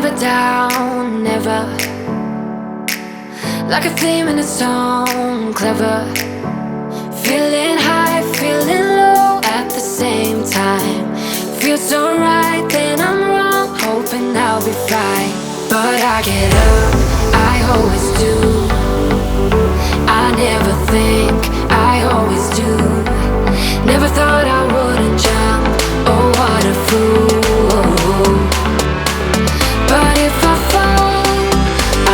never down, never. Like a theme in a song, clever. Feeling high, feeling low at the same time. Feels so right, then I'm wrong, hoping I'll be fine. But I get up, I always do. I never think, I always do. Never thought I wouldn't jump, oh what a fool. But if I fall,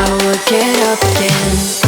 I will get up again.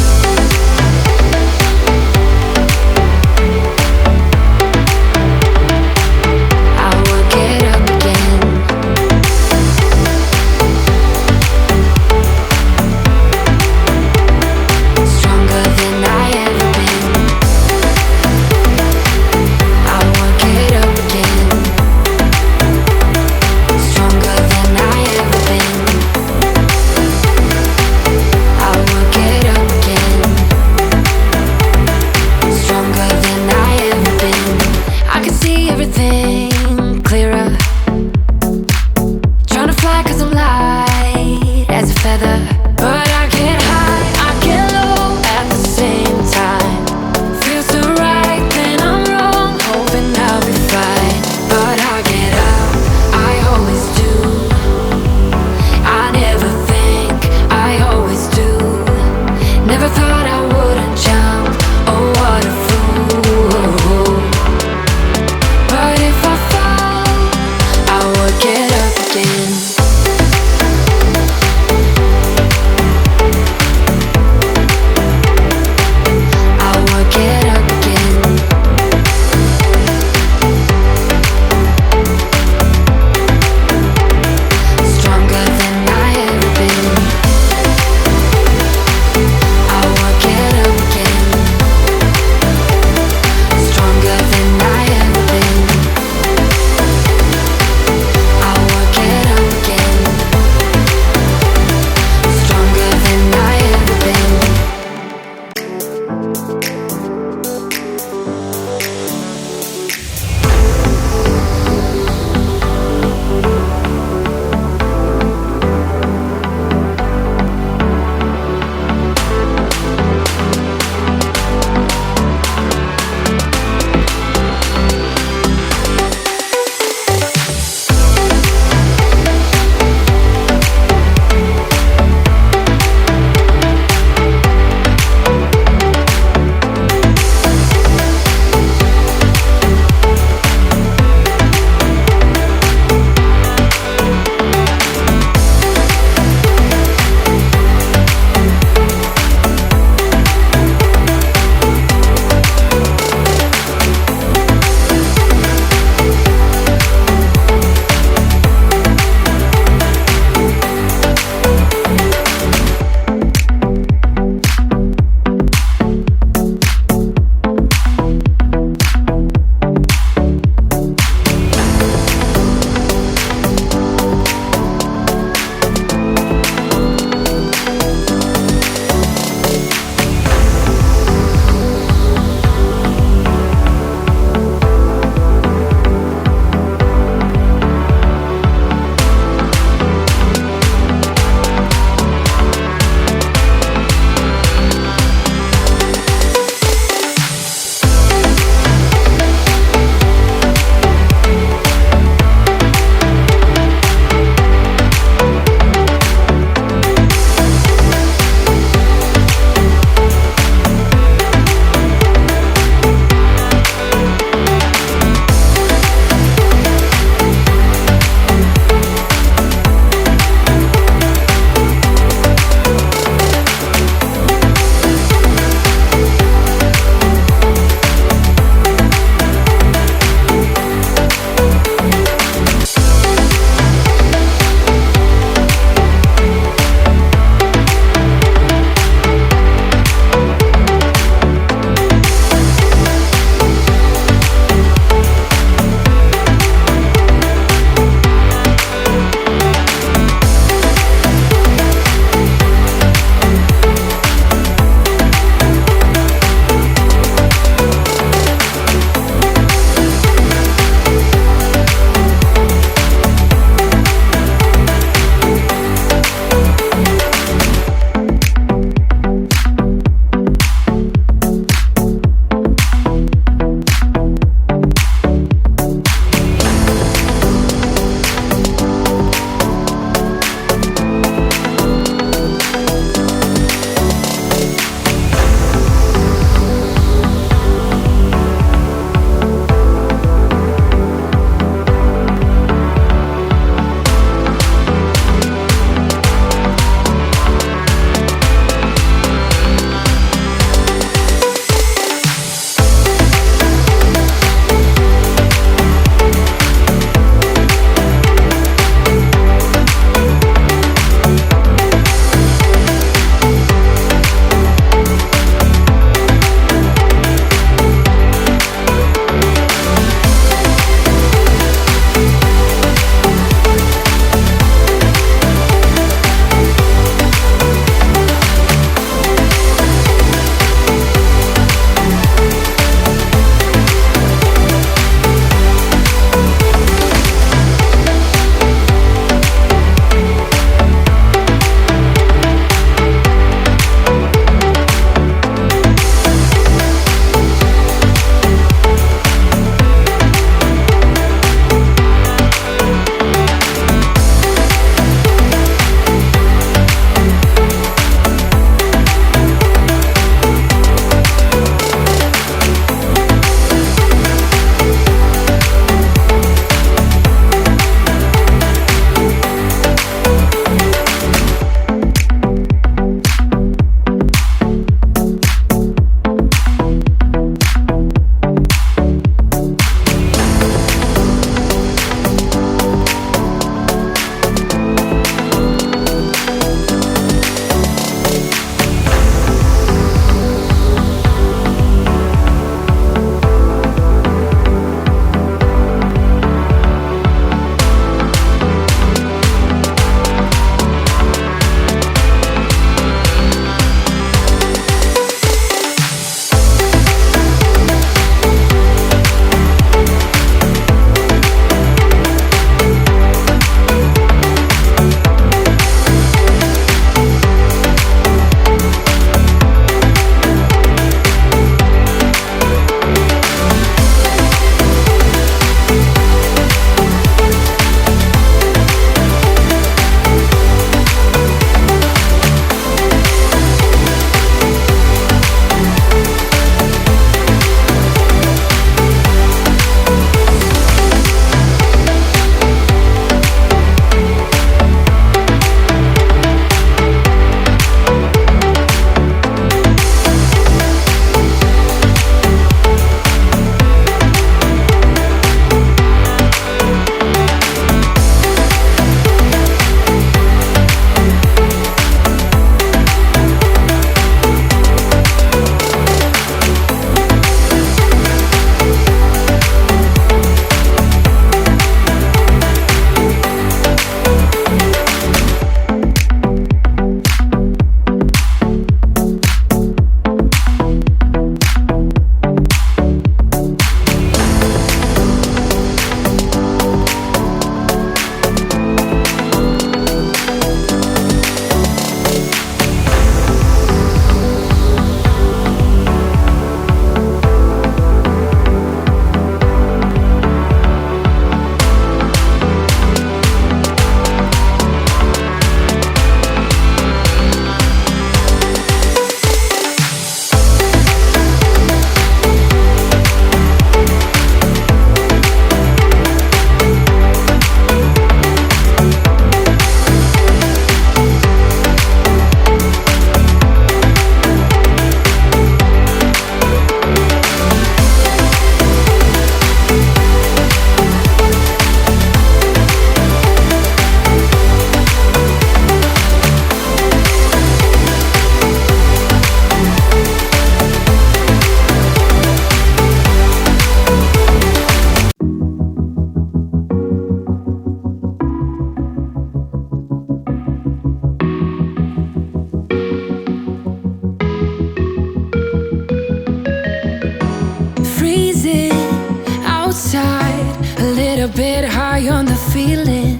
bit high on the feeling,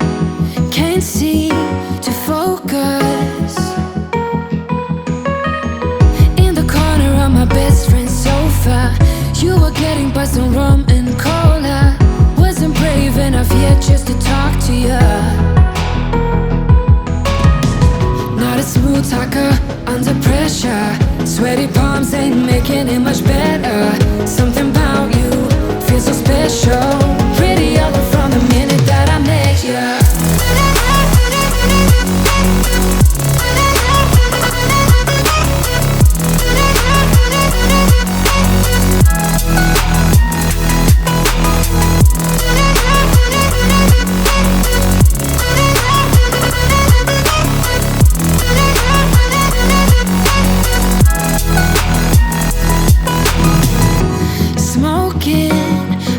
can't seem to focus. In the corner of my best friend's sofa, you were getting buzzed on rum and cola. Wasn't brave enough yet just to talk to you. Not a smooth talker under pressure. Sweaty palms ain't making it much better. Something about you feels so special. Pretty other from the minute that I met you.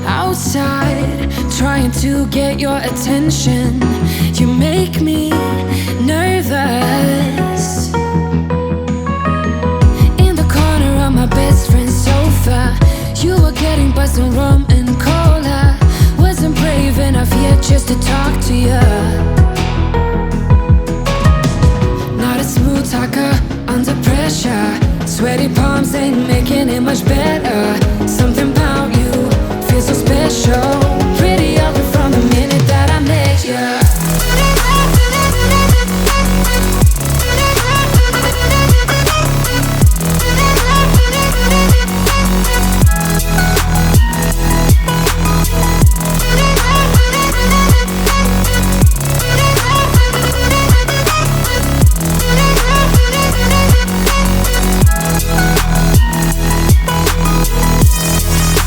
Outside, trying to get your attention. You make me nervous. In the corner of my best friend's sofa, you were getting buzzed on rum and cola. Wasn't brave enough yet just to talk to you. Not a smooth talker under pressure. Sweaty palms ain't making it much better.